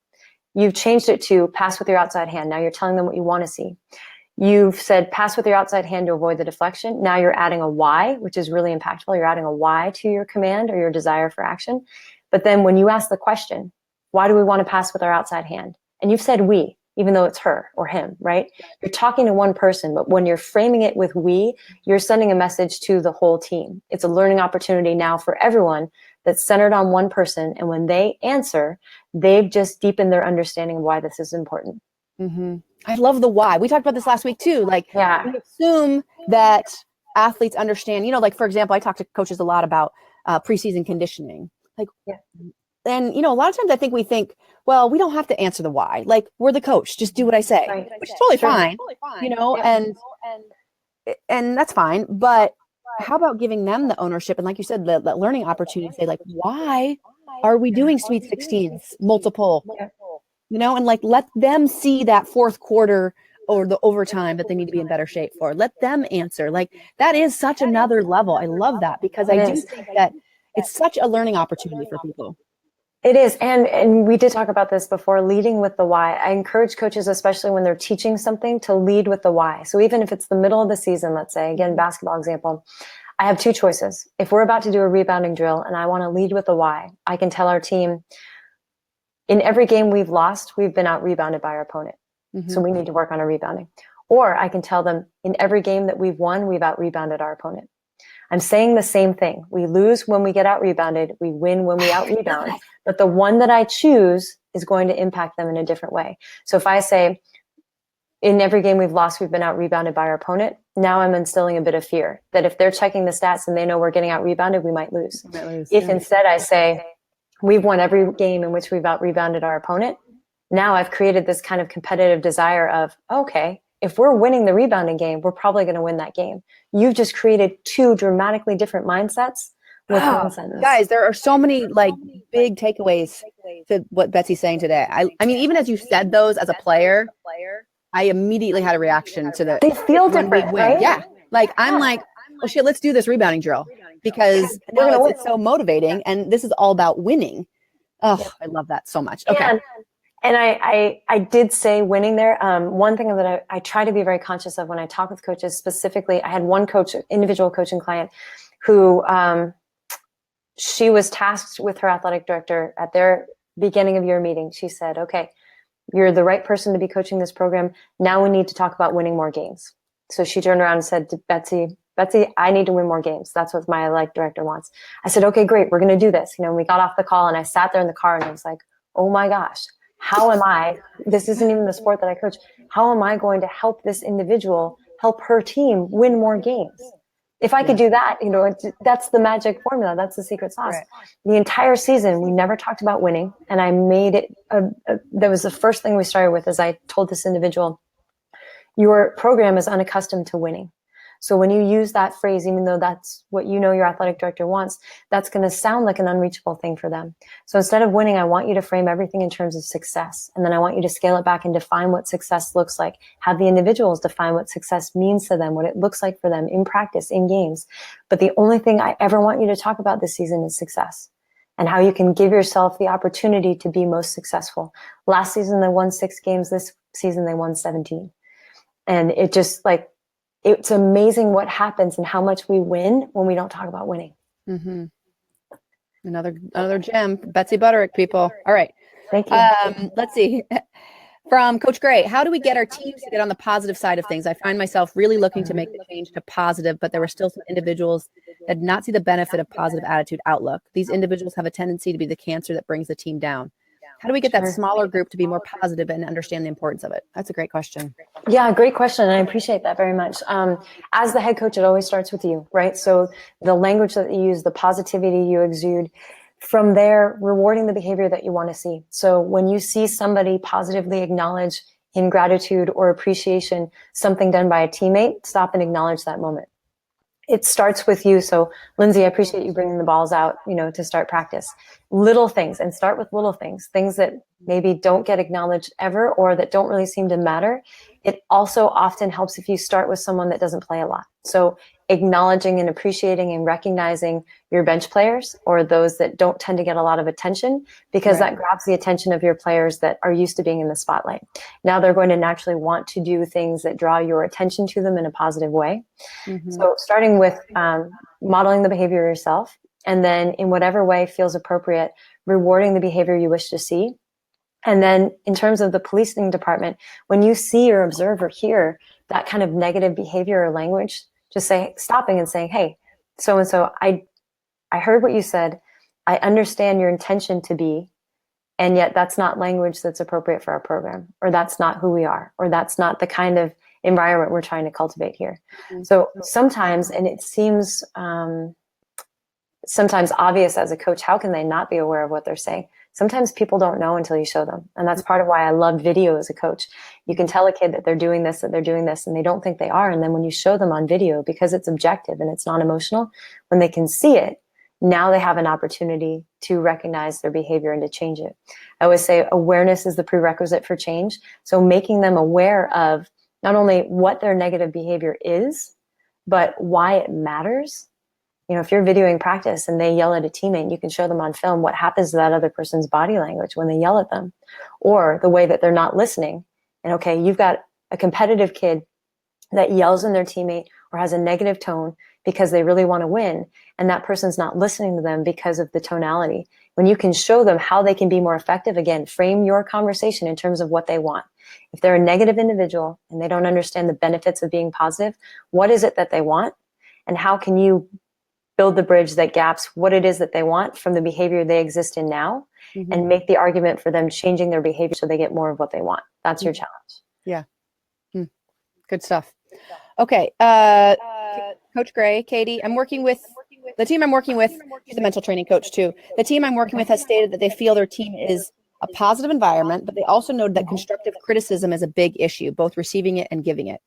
You've changed it to pass with your outside hand. Now you're telling them what you want to see. You've said pass with your outside hand to avoid the deflection. Now you're adding a why, which is really impactful. You're adding a why to your command or your desire for action. But then when you ask the question, why do we want to pass with our outside hand? And you've said we, even though it's her or him, right? You're talking to one person, but when you're framing it with we, you're sending a message to the whole team. It's a learning opportunity now for everyone that's centered on one person. And when they answer, they've just deepened their understanding of why this is important. I love the why. We talked about this last week too. Like we assume that athletes understand, like, for example, I talk to coaches a lot about preseason conditioning. Like, and, a lot of times I think we think, well, we don't have to answer the why. Like, we're the coach, just do what I say, which is totally fine, and that's fine. But how about giving them the ownership? And like you said, the learning opportunity to say, like, why are we doing Sweet 16s, multiple, and like, let them see that fourth quarter or the overtime that they need to be in better shape for. Let them answer. Like, that is such another level. I love that, because I do think that it's such a learning opportunity for people. It is. And we did talk about this before, leading with the why. I encourage coaches, especially when they're teaching something, to lead with the why. So even if it's the middle of the season, let's say, again, basketball example, I have two choices. If we're about to do a rebounding drill and I want to lead with the why, I can tell our team, in every game we've lost, we've been out rebounded by our opponent. So we need to work on our rebounding. Or I can tell them, in every game that we've won, we've out-rebounded our opponent. I'm saying the same thing. We lose when we get out-rebounded. We win when we out-rebound. But the one that I choose is going to impact them in a different way. So if I say, in every game we've lost, we've been out-rebounded by our opponent, now I'm instilling a bit of fear that if they're checking the stats and they know we're getting out-rebounded, we might lose. If instead I say, we've won every game in which we've out-rebounded our opponent, now I've created this kind of competitive desire of, okay, if we're winning the rebounding game, we're probably going to win that game. You've just created two dramatically different mindsets with one sentence. Guys, there are so many like big takeaways to what Betsy's saying today. I mean, even as you said those as a player, I immediately had a reaction to They feel different, right? Yeah. Like, I'm like, oh shit, let's do this rebounding drill because now it's so motivating. And this is all about winning. Oh, I love that so much. Okay. And I did say winning there. One thing that I try to be very conscious of when I talk with coaches specifically, I had one coach, individual coaching client, who she was tasked with her athletic director at their beginning of year meeting. She said, okay, you're the right person to be coaching this program. Now we need to talk about winning more games. So she turned around and said to Betsy, I need to win more games. That's what my athletic director wants. I said, okay, great. We're going to do this. You know, we got off the call and I sat there in the car and I was like, oh my gosh, how am I, this isn't even the sport that I coach. How am I going to help this individual, help her team win more games? If I could do that, you know, that's the magic formula. That's the secret sauce. Right. The entire season, we never talked about winning. And I made it, that was the first thing we started with, is I told this individual, your program is unaccustomed to winning. So when you use that phrase, even though that's what you know your athletic director wants, that's going to sound like an unreachable thing for them. So instead of winning, I want you to frame everything in terms of success. And then I want you to scale it back and define what success looks like. Have the individuals define what success means to them, what it looks like for them in practice, in games. But the only thing I ever want you to talk about this season is success and how you can give yourself the opportunity to be most successful. Last season, they won 6 games. This season, they won 17. And it just like, it's amazing what happens and how much we win when we don't talk about winning. Mm-hmm. Another gem, Betsy Butterick, people. All right. Thank you. Let's see. From Coach Gray, how do we get our teams to get on the positive side of things? I find myself really looking to make the change to positive, but there were still some individuals that did not see the benefit of positive attitude outlook. These individuals have a tendency to be the cancer that brings the team down. How do we get that smaller group to be more positive and understand the importance of it? That's a great question. Yeah, great question. And I appreciate that very much. As the head coach, it always starts with you, right? So the language that you use, the positivity you exude, from there, rewarding the behavior that you want to see. So when you see somebody positively acknowledge in gratitude or appreciation something done by a teammate, stop and acknowledge that moment. It starts with you. So Lindsey, I appreciate you bringing the balls out, you know, to start practice. Little things, and start with little things that maybe don't get acknowledged ever or that don't really seem to matter. It also often helps if you start with someone that doesn't play a lot. So acknowledging and appreciating and recognizing your bench players or those that don't tend to get a lot of attention, because that grabs the attention of your players that are used to being in the spotlight. Now they're going to naturally want to do things that draw your attention to them in a positive way. Mm-hmm. So starting with modeling the behavior yourself, and then in whatever way feels appropriate, rewarding the behavior you wish to see. And then in terms of the policing department, when you see or observe or hear that kind of negative behavior or language, just stopping and saying, hey, so-and-so, I heard what you said. I understand your intention to be, and yet that's not language that's appropriate for our program, or that's not who we are, or that's not the kind of environment we're trying to cultivate here. Mm-hmm. So sometimes, and it seems sometimes obvious as a coach, how can they not be aware of what they're saying? Sometimes people don't know until you show them. And that's part of why I love video as a coach. You can tell a kid that they're doing this, and they don't think they are. And then when you show them on video, because it's objective and it's non-emotional, when they can see it, now they have an opportunity to recognize their behavior and to change it. I always say awareness is the prerequisite for change. So making them aware of not only what their negative behavior is, but why it matters. You know, if you're videoing practice and they yell at a teammate, you can show them on film what happens to that other person's body language when they yell at them, or the way that they're not listening. And okay, you've got a competitive kid that yells in their teammate or has a negative tone. because they really want to win, and that person's not listening to them because of the tonality. When you can show them how they can be more effective, again, frame your conversation in terms of what they want. If they're a negative individual and they don't understand the benefits of being positive, what is it that they want? And how can you build the bridge that gaps what it is that they want from the behavior they exist in now, and make the argument for them changing their behavior so they get more of what they want? That's your challenge. Yeah. Good stuff. Okay. Coach Gray, Katie, the team I'm working with, she's a mental training coach too. The team I'm working with has stated that they feel their team is a positive environment, but they also noted that constructive criticism is a big issue, both receiving it and giving it.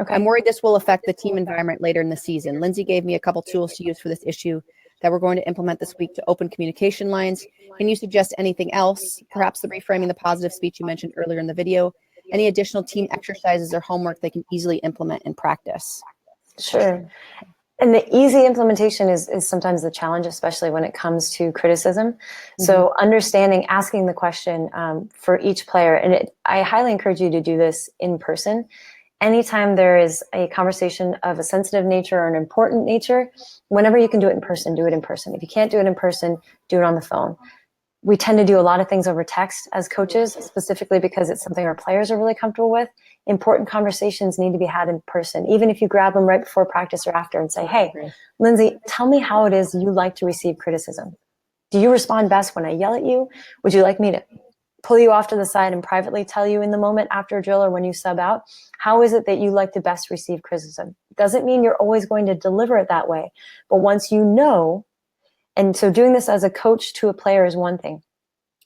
Okay. I'm worried this will affect the team environment later in the season. Lindsey gave me a couple tools to use for this issue that we're going to implement this week to open communication lines. Can you suggest anything else? Perhaps the reframing the positive speech you mentioned earlier in the video. Any additional team exercises or homework they can easily implement in practice? Sure. And the easy implementation is sometimes the challenge, especially when it comes to criticism. So understanding, asking the question for each player, and I highly encourage you to do this in person. Anytime there is a conversation of a sensitive nature or an important nature, whenever you can do it in person, do it in person. If you can't do it in person, do it on the phone. We tend to do a lot of things over text as coaches, specifically because it's something our players are really comfortable with. Important conversations need to be had in person, even if you grab them right before practice or after and say, hey, Lindsey, tell me how it is you like to receive criticism. Do you respond best when I yell at you? Would you like me to pull you off to the side and privately tell you in the moment after a drill or when you sub out? How is it that you like to best receive criticism? Doesn't mean you're always going to deliver it that way, but once you know. And so doing this as a coach to a player is one thing.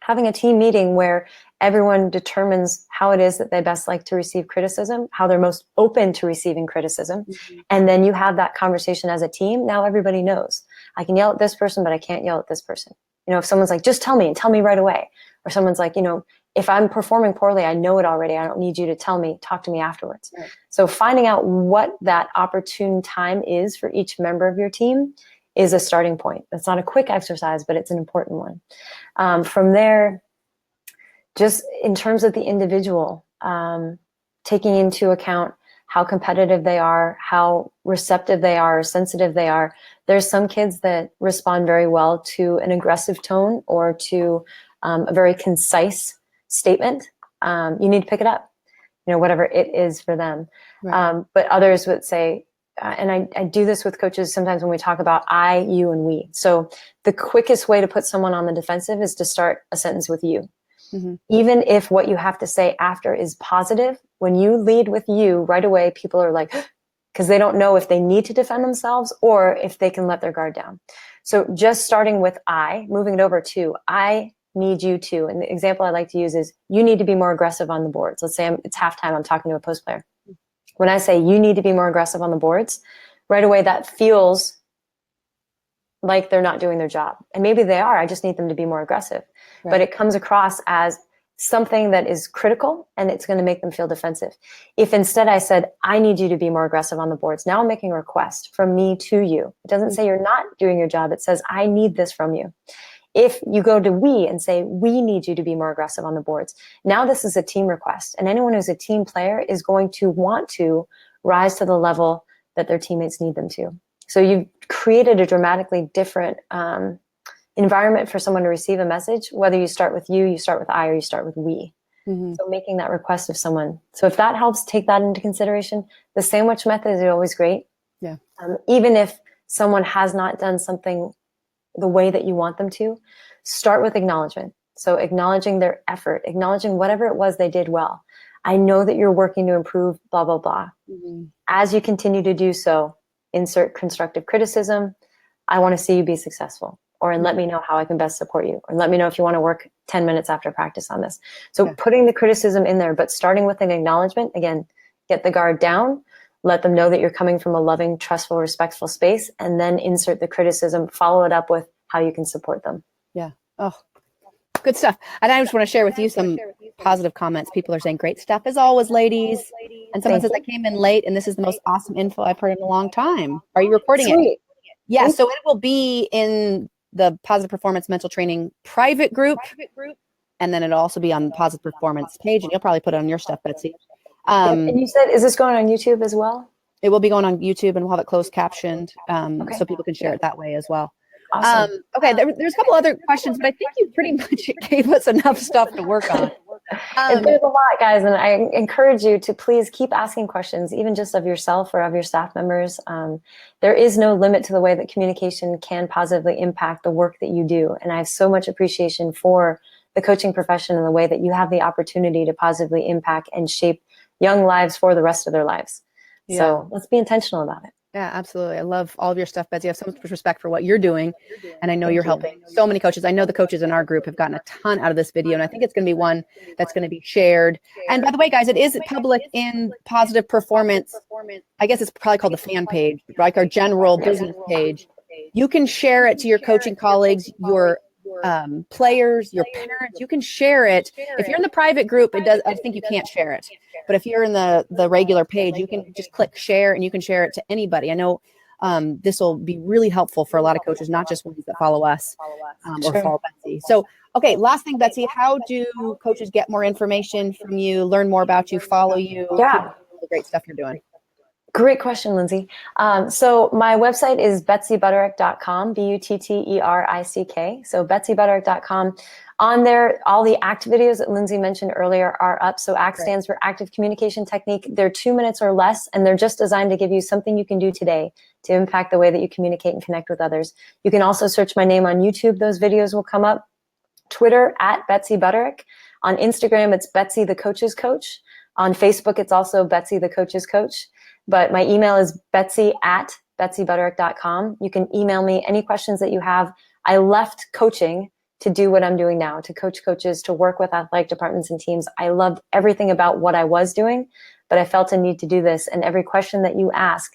Having a team meeting where everyone determines how it is that they best like to receive criticism, how they're most open to receiving criticism, and then you have that conversation as a team. Now everybody knows. I can yell at this person, but I can't yell at this person. You know, if someone's like, just tell me and tell me right away. Or someone's like, you know, if I'm performing poorly, I know it already. I don't need you to tell me, talk to me afterwards. Right. So finding out what that opportune time is for each member of your team is a starting point. It's not a quick exercise, but it's an important one. From there, just in terms of the individual, taking into account how competitive they are, how receptive they are, or sensitive they are. There's some kids that respond very well to an aggressive tone or to a very concise statement. You need to pick it up, you know, whatever it is for them. Right. But others would say, and I do this with coaches sometimes when we talk about I, you, and we. So the quickest way to put someone on the defensive is to start a sentence with you. Even if what you have to say after is positive, when you lead with you right away, people are like, because they don't know if they need to defend themselves or if they can let their guard down. So just starting with I, moving it over to I need you to. And the example I like to use is you need to be more aggressive on the boards. Let's say it's halftime, I'm talking to a post player. When I say you need to be more aggressive on the boards, right away that feels like they're not doing their job. And maybe they are, I just need them to be more aggressive. Right. But it comes across as something that is critical and it's going to make them feel defensive. If instead I said, I need you to be more aggressive on the boards, now I'm making a request from me to you. It doesn't say you're not doing your job. It says, I need this from you. If you go to we and say, we need you to be more aggressive on the boards, now this is a team request. And anyone who's a team player is going to want to rise to the level that their teammates need them to. So you've created a dramatically different environment for someone to receive a message, whether you start with you start with I, or you start with we. So making that request of someone. So if that helps, take that into consideration. The sandwich method is always great. Yeah. Even if someone has not done something the way that you want them to, start with acknowledgement. So acknowledging their effort, acknowledging whatever it was they did well. I know that you're working to improve, blah, blah, blah. As you continue to do so, insert constructive criticism. I want to see you be successful, and let me know how I can best support you, or let me know if you want to work 10 minutes after practice on this. So putting the criticism in there, but starting with an acknowledgement, again, get the guard down, let them know that you're coming from a loving, trustful, respectful space, and then insert the criticism, follow it up with how you can support them. Yeah. Oh, good stuff. And I just want to share with you some positive comments. People are saying, great stuff as always, ladies. And someone says, I came in late and this is the most awesome info I've heard in a long time. Are you recording it? Yeah. So it will be in the Positive Performance Mental Training private group. And then it'll also be on the Positive Performance page. And you'll probably put it on your stuff, Betsy. And you said, is this going on YouTube as well? It will be going on YouTube, and we'll have it closed captioned, so people can share it that way as well. Awesome. Okay, there's a couple other questions, but I think you pretty much gave us enough stuff to work on. There's a lot, guys, and I encourage you to please keep asking questions, even just of yourself or of your staff members. There is no limit to the way that communication can positively impact the work that you do, and I have so much appreciation for the coaching profession and the way that you have the opportunity to positively impact and shape young lives for the rest of their lives. Yeah. So let's be intentional about it. Yeah, absolutely. I love all of your stuff, Betsy. I have so much respect for what you're doing. And I know you're helping so many coaches. I know the coaches in our group have gotten a ton out of this video. And I think it's going to be one that's going to be shared. And by the way, guys, it is public in Positive Performance. I guess it's probably called the fan page, like our general business page. You can share it to your coaching colleagues, your players, your parents. You can share it. If you're in the private group, I think you can't share it. But if you're in the regular page, you can just click share, and you can share it to anybody. I know this will be really helpful for a lot of coaches, not just ones that follow us or follow Betsy. So, okay, last thing, Betsy, how do coaches get more information from you, learn more about you, follow you? Yeah. All the great stuff you're doing. Great question, Lindsay. So my website is betsybutterick.com, Butterick. So betsybutterick.com. On there, all the ACT videos that Lindsay mentioned earlier are up. So ACT stands for Active Communication Technique. They're 2 minutes or less, and they're just designed to give you something you can do today to impact the way that you communicate and connect with others. You can also search my name on YouTube. Those videos will come up. Twitter, @Betsy Butterick. On Instagram, it's Betsy the Coach's Coach. On Facebook, it's also Betsy the Coach's Coach. But my email is betsy@betsybutterick.com. You can email me any questions that you have. I left coaching to do what I'm doing now, to coach coaches, to work with athletic departments and teams. I loved everything about what I was doing, but I felt a need to do this. And every question that you ask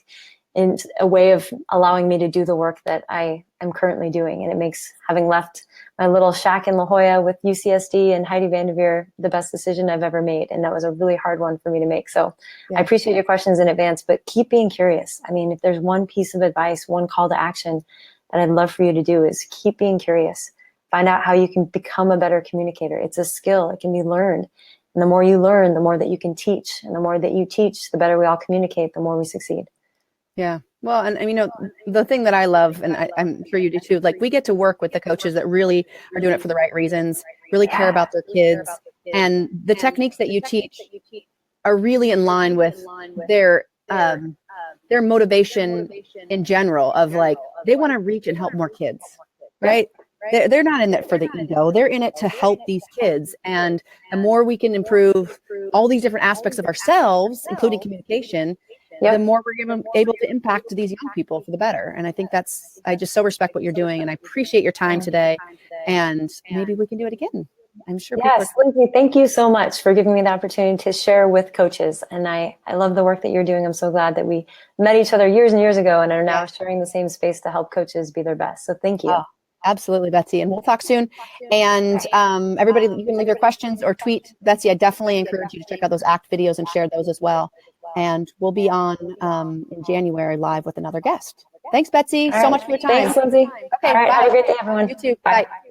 is a way of allowing me to do the work that I am currently doing. And it makes having left my little shack in La Jolla with UCSD and Heidi Vanderveer the best decision I've ever made. And that was a really hard one for me to make. So I appreciate your questions in advance, but keep being curious. I mean, if there's one piece of advice, one call to action that I'd love for you to do is keep being curious. Find out how you can become a better communicator. It's a skill. It can be learned. And the more you learn, the more that you can teach. And the more that you teach, the better we all communicate, the more we succeed. Yeah. Well, and you know, the thing that I love, and I'm sure you do too, like we get to work with the coaches that really are doing it for the right reasons, really care about their kids. And the techniques that you teach are really in line with their motivation in general of like, they want to reach and help more kids, right? They're not in it for the ego. They're in it to help these kids. And the more we can improve all these different aspects of ourselves, including communication, the more we're able to impact these young people for the better. And I think I just so respect what you're doing, and I appreciate your time today. And maybe we can do it again. I'm sure. Yes, Lindsay, thank you so much for giving me the opportunity to share with coaches. And I love the work that you're doing. I'm so glad that we met each other years and years ago and are now sharing the same space to help coaches be their best. So thank you. Oh, absolutely, Betsy. And we'll talk soon. And everybody, you can leave your questions or tweet Betsy. I definitely encourage you to check out those ACT videos and share those as well. And we'll be on in January live with another guest. Thanks, Betsy, so much for your time. Thanks, Lindsay. Okay, bye. Bye. Have a great day, everyone. You too. Bye. Bye.